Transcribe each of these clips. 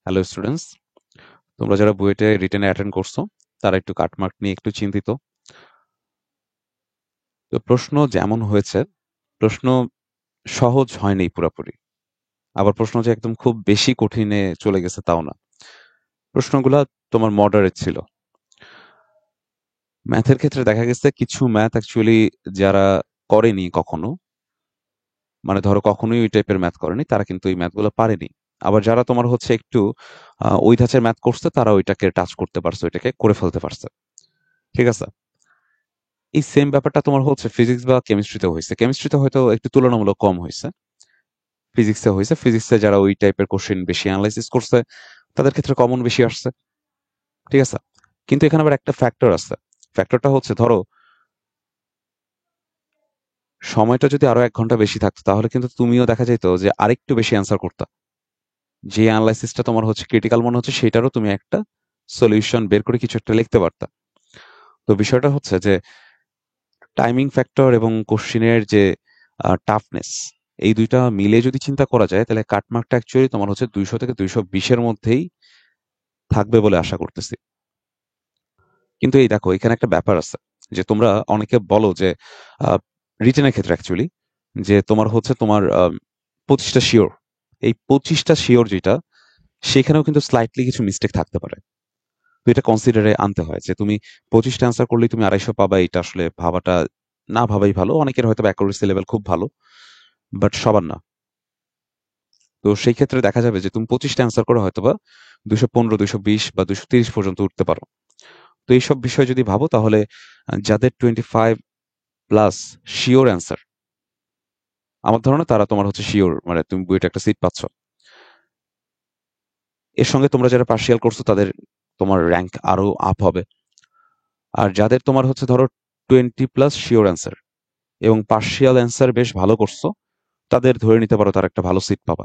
Hello students, তোমরা যারা বুয়েটে রিটেনে অ্যাটেন্ড করছো তারা একটু কাটমার্ক নিয়ে একটু চিন্তিত। তো প্রশ্ন যেমন হয়েছে, প্রশ্ন সহজ হয়নি পুরোপুরি, আবার প্রশ্ন যে একদম খুব বেশি কঠিনে চলে গেছে তাও না। প্রশ্নগুলা তোমার মডারেট ছিল। ম্যাথের ক্ষেত্রে দেখা গেছে কিছু ম্যাথ অ্যাকচুয়ালি যারা করেনি কখনো, মানে ধরো কখনোই ওই টাইপের ম্যাথ করেনি, তারা কিন্তু এই ম্যাথগুলো পারেনি। আবার যারা তোমার হচ্ছে একটু ওই ধাঁচের ম্যাথ করছে তারা ওইটাকে টাচ করতে পারছে, ওইটাকে করে ফেলতে পারছে। ঠিক আছে, এই সেম ব্যাপারটা তোমার হচ্ছে ফিজিক্স বা কেমিস্ট্রিতে হয়েছে। কেমিস্ট্রিতে হয়তো একটু তুলনামূলক কম হয়েছে, ফিজিক্সে হয়েছে। ফিজিক্সে যারা ওই টাইপের কোশ্চেন বেশি অ্যানালাইসিস করছে তাদের ক্ষেত্রে কমন বেশি আসছে। ঠিক আছে, কিন্তু এখানে আবার একটা ফ্যাক্টর আছে। ফ্যাক্টরটা হচ্ছে ধরো সময়টা যদি আরো 1 ঘন্টা বেশি থাকতো তাহলে কিন্তু তুমিও দেখা যেত যে আরেকটু বেশি অ্যান্সার করতা। যে অ্যানালাইসিসটা তোমার হচ্ছে ক্রিটিক্যাল মনে হচ্ছে সেটারও তুমি একটা সলিউশন বের করে কিছু একটা লিখতে পারতা। তো বিষয়টা হচ্ছে যে টাইমিং ফ্যাক্টর এবং কোশ্চিনের যে টাফনেস, এই দুইটা মিলে যদি চিন্তা করা যায় তাহলে কাটমার্কটা অ্যাকচুয়ালি তোমার হচ্ছে 200 থেকে 220-এর মধ্যেই থাকবে বলে আশা করতেছি। কিন্তু এই দেখো, এখানে একটা ব্যাপার আছে যে তোমরা অনেকে বলো যে রিটেনের ক্ষেত্রে অ্যাকচুয়ালি যে তোমার হচ্ছে তোমার 25টা শিওর। এই 25টা শিওর যেটা, সেখানেও কিন্তু স্লাইটলি কিছু মিস্টেক থাকতে পারে। তো এটা কনসিডারে আনতে হয় যে তুমি 25টা অ্যান্সার করলেই তুমি 250 পাবা, এটা আসলে ভাবাটা না ভাবাই ভালো। অনেকের হয়তো অ্যাকুরেসি লেভেল খুব ভালো, বাট সবার না। তো সেই ক্ষেত্রে দেখা যাবে যে তুমি 25টা অ্যান্সার করে হয়তোবা 215, 220 বা 230 পর্যন্ত উঠতে পারো। তো এইসব বিষয় যদি ভাবো তাহলে যাদের 25+ শিওর অ্যান্সার, আমার ধারণা তারা তোমার হচ্ছে শিওর, মানে তুমি বুয়েটে একটা সিট পাচ্ছ। এর সঙ্গে তোমরা যারা পার্সিয়াল করছো তাদের তোমার র্যাঙ্ক আরো আপ হবে। আর যাদের তোমার হচ্ছে ধরো 20+ শিওর অ্যান্সার এবং পার্সিয়াল অ্যান্সার বেশ ভালো করছো, তাদের ধরে নিতে পারো তার একটা ভালো সিট পাবা।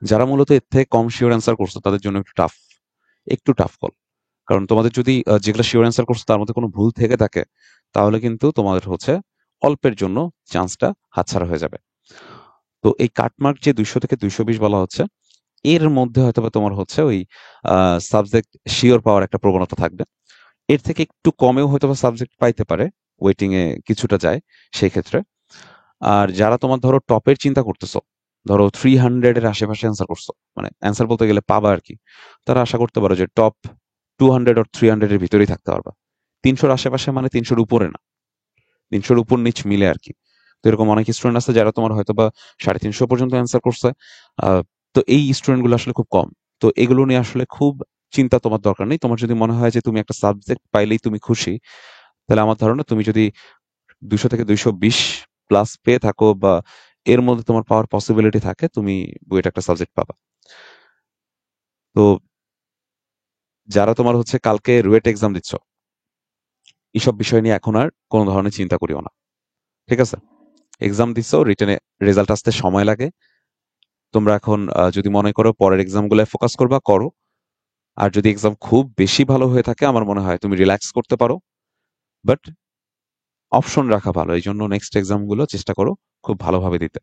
যারা মূলত এর থেকে কম শিওর অ্যান্সার করছো তাদের জন্য একটু টাফ কল। কারণ তোমাদের যদি যেগুলো শিওর অ্যান্সার করছো তার মধ্যে কোনো ভুল থেকে থাকে, তাহলে কিন্তু তোমাদের হচ্ছে অল্পের জন্য চান্সটা হাতছাড়া হয়ে যাবে। তো এই কাটমার্ক যে 200 থেকে 220 বলা হচ্ছে, এর মধ্যে হয়তোবা তোমার হচ্ছে ওই সাবজেক্ট শিওর পাওয়ার একটা প্রবণতা থাকবে। এর থেকে একটু কমেও হয়তোবা সাবজেক্ট পাইতে পারে, ওয়েটিং এ কিছুটা যায় সেই ক্ষেত্রে। আর যারা তোমার ধরো টপের চিন্তা করতেছো, ধরো 300-এর আশেপাশে অ্যান্সার করছো, মানে অ্যান্সার বলতে গেলে পাবা আর কি, তারা আশা করতে পারো যে টপ 200 আর 300-এর ভিতরেই থাকতে পারবা। 300-র আশেপাশে মানে 300-র উপরে না, 300-র উপর নিচ মিলে আর কি। তো এরকম অনেক স্টুডেন্ট আছে যারা তোমার হয়তোবা 350 পর্যন্ত অ্যান্সার করছে। তো এই স্টুডেন্ট গুলো আসলে খুব কম। তো এগুলো নিয়ে আসলে খুব চিন্তা তোমার দরকার নেই। তোমার যদি মনে হয় যে তুমি একটা সাবজেক্ট পাইলেই তুমি খুশি, তাহলে আমার ধারণা তুমি যদি 200 থেকে 220+ পেয়ে থাকো বা এর মধ্যে তোমার পাওয়ার পসিবিলিটি থাকে, তুমি বুয়েট একটা সাবজেক্ট পাবা। তো যারা তোমার হচ্ছে কালকে রুয়েট এক্সাম দিচ্ছ, এইসব বিষয় নিয়ে এখন আর কোনো ধরনের চিন্তা করিও না। ঠিক আছে, এক্সাম দিচ্ছ, রিটেনে রেজাল্ট আসতে সময় লাগে। তোমরা এখন যদি মনে করো পরের এক্সাম গুলো ফোকাস করবা, করো। আর যদি এক্সাম খুব বেশি ভালো হয়ে থাকে, আমার মনে হয় তুমি রিল্যাক্স করতে পারো। বাট অপশন রাখা ভালো, এই জন্য নেক্সট এক্সাম গুলো চেষ্টা করো খুব ভালোভাবে দিতে।